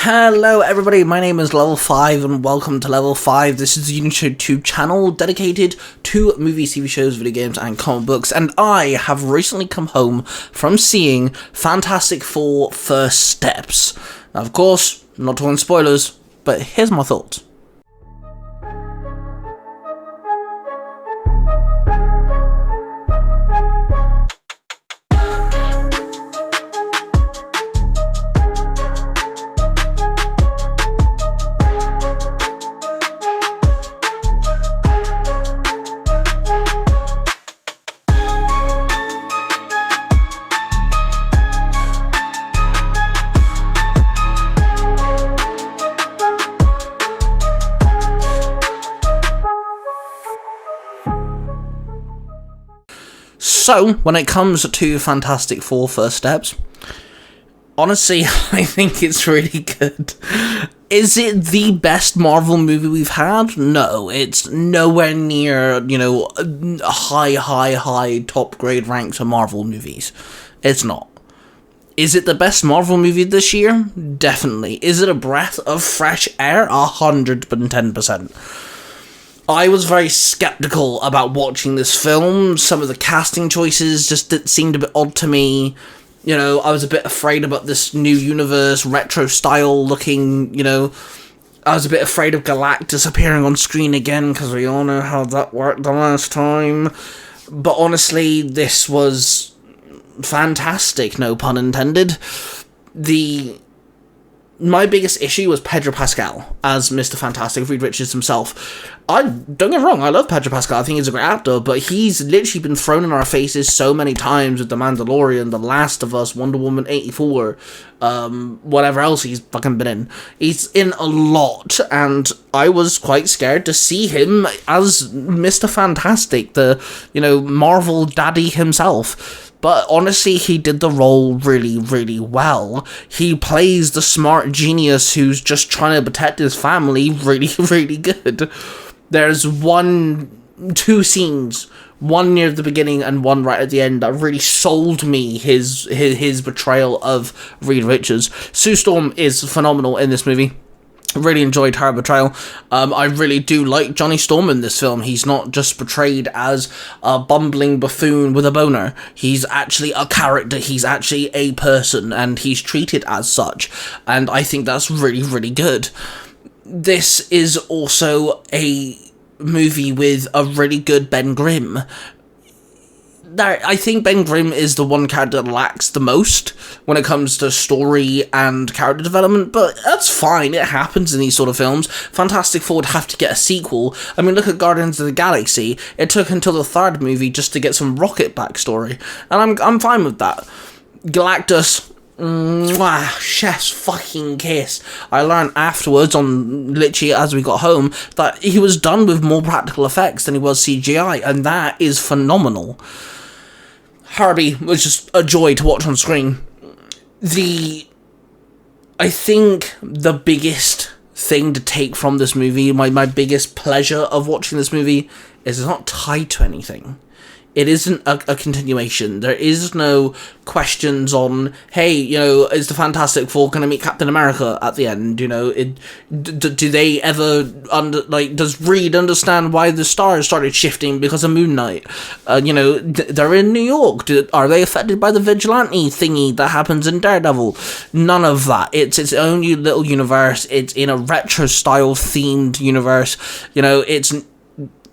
Hello everybody, my name is Level 5 and welcome to Level 5. This is the YouTube channel dedicated to movies, TV shows, video games and comic books, and I have recently come home from seeing Fantastic Four First Steps. Now, of course, I'm not talking spoilers, but here's my thoughts. So, when it comes to Fantastic Four First Steps, honestly, I think it's really good. Is it the best Marvel movie we've had? No, it's nowhere near, high top grade ranks of Marvel movies. It's not. Is it the best Marvel movie this year? Definitely. Is it a breath of fresh air? 110%. I was very skeptical about watching this film. Some of the casting choices just seemed a bit odd to me. I was a bit afraid about this new universe, retro style looking, I was a bit afraid of Galactus appearing on screen again, because we all know how that worked the last time. But honestly, this was fantastic, no pun intended. My biggest issue was Pedro Pascal as Mr. Fantastic, Reed Richards himself. Don't get me wrong, I love Pedro Pascal, I think he's a great actor, but he's literally been thrown in our faces so many times with The Mandalorian, The Last of Us, Wonder Woman 84, whatever else he's fucking been in. He's in a lot, and I was quite scared to see him as Mr. Fantastic, the, Marvel daddy himself. But honestly, he did the role really, really well. He plays the smart genius who's just trying to protect his family really, really good. There's two scenes, one near the beginning and one right at the end, that really sold me his portrayal of Reed Richards. Sue Storm is phenomenal in this movie. Really enjoyed her portrayal. I really do like Johnny Storm in this film. He's not just portrayed as a bumbling buffoon with a boner. He's actually a character. He's actually a person, and he's treated as such. And I think that's really, really good. This is also a movie with a really good Ben Grimm. I think Ben Grimm is the one character that lacks the most when it comes to story and character development, but that's fine, it happens in these sort of films. Fantastic Four would have to get a sequel. I mean, look at Guardians of the Galaxy. It took until the third movie just to get some Rocket backstory, and I'm fine with that. Galactus, chef's fucking kiss. I learned afterwards, literally as we got home, that he was done with more practical effects than he was CGI, and that is phenomenal. Herbie was just a joy to watch on screen. I think the biggest thing to take from this movie, my biggest pleasure of watching this movie, is it's not tied to anything. It isn't a continuation. There is no questions on, hey, is the Fantastic Four going to meet Captain America at the end? Do they ever, does Reed understand why the stars started shifting because of Moon Knight? They're in New York. Are they affected by the vigilante thingy that happens in Daredevil? None of that. It's its own little universe. It's in a retro-style themed universe. It's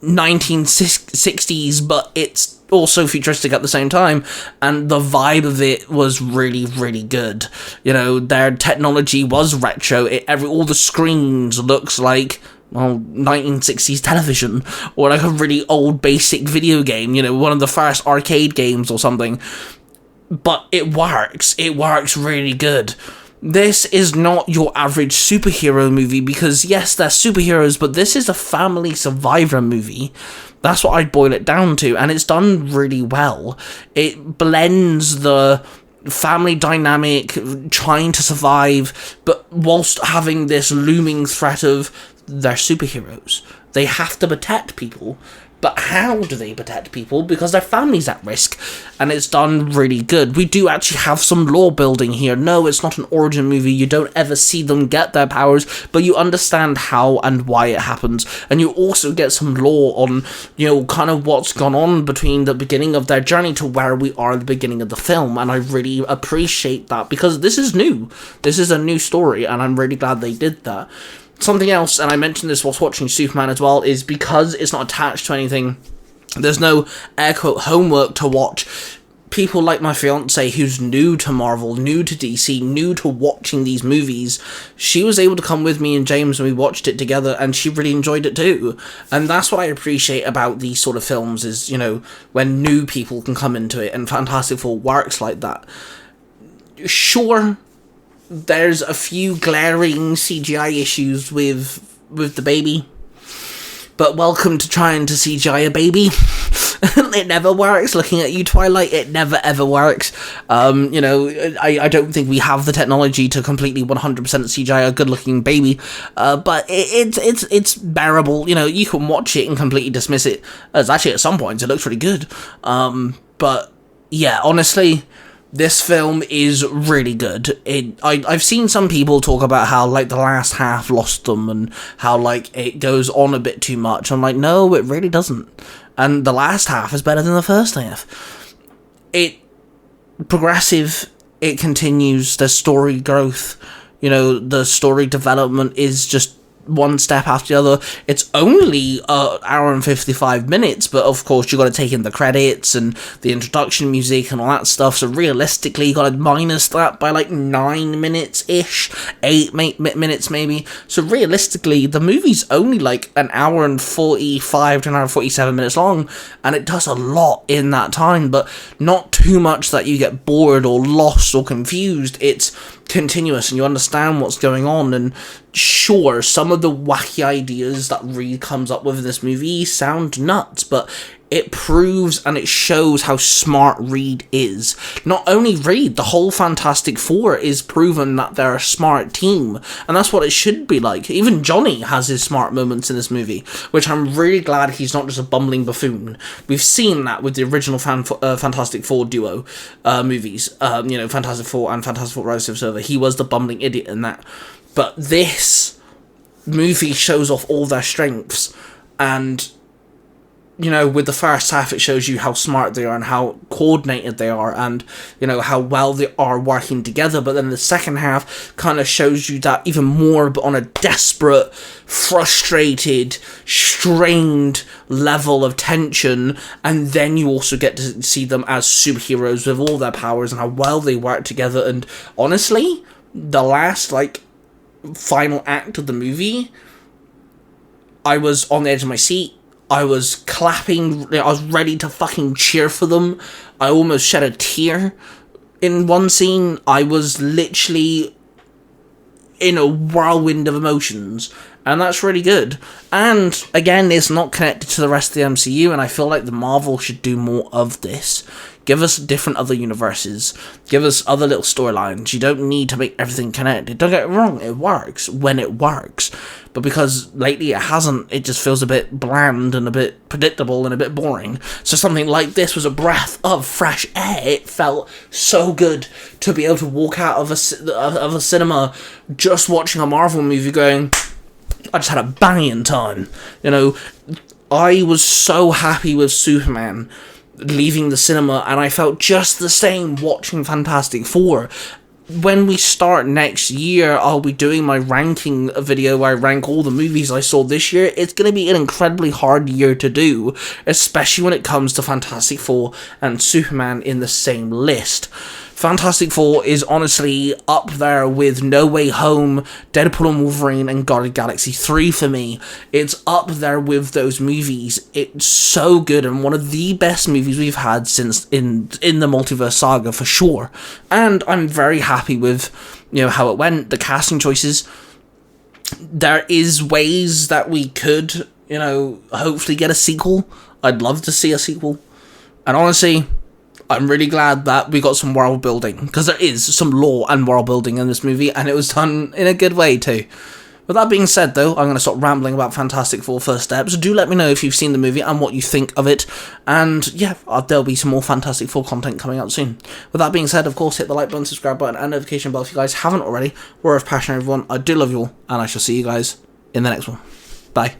1960s, but it's also futuristic at the same time, and the vibe of it was really, really good. Their technology was retro. All the screens looks like 1960s television, or like a really old basic video game, one of the first arcade games or something. But it works really good. This is not your average superhero movie, because yes, they're superheroes, but this is a family survivor movie. That's what I'd boil it down to, and it's done really well. It blends the family dynamic, trying to survive, but whilst having this looming threat of they're superheroes. They have to protect people. But how do they protect people? Because their family's at risk, and it's done really good. We do actually have some lore building here. No, it's not an origin movie. You don't ever see them get their powers, but you understand how and why it happens. And you also get some lore on, kind of what's gone on between the beginning of their journey to where we are at the beginning of the film. And I really appreciate that, because this is new. This is a new story, and I'm really glad they did that. Something else, and I mentioned this whilst watching Superman as well, is because it's not attached to anything, there's no air quote homework to watch. People like my fiance, who's new to Marvel, new to DC, new to watching these movies, she was able to come with me and James and we watched it together, and she really enjoyed it too. And that's what I appreciate about these sort of films is, when new people can come into it, and Fantastic Four works like that. Sure, there's a few glaring CGI issues with the baby, but welcome to trying to CGI a baby. It never works. Looking at you, Twilight, it never ever works. I don't think we have the technology to completely 100% CGI a good looking baby, but it's bearable. You can watch it and completely dismiss it, as actually at some points it looks really good. But yeah, honestly, this film is really good. I've seen some people talk about how, the last half lost them, and how, it goes on a bit too much. I'm like, no, it really doesn't. And the last half is better than the first half. Progressive, it continues, the story growth, the story development is just one step after the other. It's only an hour and 55 minutes, but of course you got to take in the credits and the introduction music and all that stuff, so realistically you got to minus that by 9 minutes ish, 8 minutes maybe. So realistically the movie's only an hour and 45 to an hour and 47 minutes long, and it does a lot in that time, but not too much that you get bored or lost or confused. It's continuous and you understand what's going on. And sure, some of the wacky ideas that Reed comes up with in this movie sound nuts, but it proves and it shows how smart Reed is. Not only Reed, the whole Fantastic Four is proven that they're a smart team, and that's what it should be like. Even Johnny has his smart moments in this movie, which I'm really glad he's not just a bumbling buffoon. We've seen that with the original Fantastic Four duo movies, Fantastic Four and Fantastic Four Rise of Silver. He was the bumbling idiot in that. But this movie shows off all their strengths, and with the first half, it shows you how smart they are and how coordinated they are, and, how well they are working together. But then the second half kind of shows you that even more, but on a desperate, frustrated, strained level of tension. And then you also get to see them as superheroes with all their powers and how well they work together. And honestly, the last, final act of the movie, I was on the edge of my seat. I was clapping, I was ready to fucking cheer for them. I almost shed a tear in one scene. I was literally in a whirlwind of emotions, and that's really good. And again, it's not connected to the rest of the MCU, and I feel like the Marvel should do more of this. Give us different other universes. Give us other little storylines. You don't need to make everything connected. Don't get it wrong, it works when it works. But because lately it hasn't, it just feels a bit bland and a bit predictable and a bit boring. So something like this was a breath of fresh air. It felt so good to be able to walk out of a cinema just watching a Marvel movie going, I just had a banging time. I was so happy with Superman leaving the cinema, and I felt just the same watching Fantastic Four. When we start next year, I'll be doing my ranking video where I rank all the movies I saw this year. It's going to be an incredibly hard year to do, especially when it comes to Fantastic Four and Superman in the same list. Fantastic Four is honestly up there with No Way Home, Deadpool and Wolverine, and Guardians of the Galaxy 3 for me. It's up there with those movies. It's so good, and one of the best movies we've had since in the Multiverse Saga, for sure. And I'm very happy with, how it went, the casting choices. There is ways that we could, hopefully get a sequel. I'd love to see a sequel. And honestly, I'm really glad that we got some world building, because there is some lore and world building in this movie, and it was done in a good way too. With that being said, though, I'm going to stop rambling about Fantastic Four First Steps. Do let me know if you've seen the movie and what you think of it. And yeah, there'll be some more Fantastic Four content coming out soon. With that being said, of course, hit the like button, subscribe button, and notification bell if you guys haven't already. Word of passion, everyone. I do love you all, and I shall see you guys in the next one. Bye.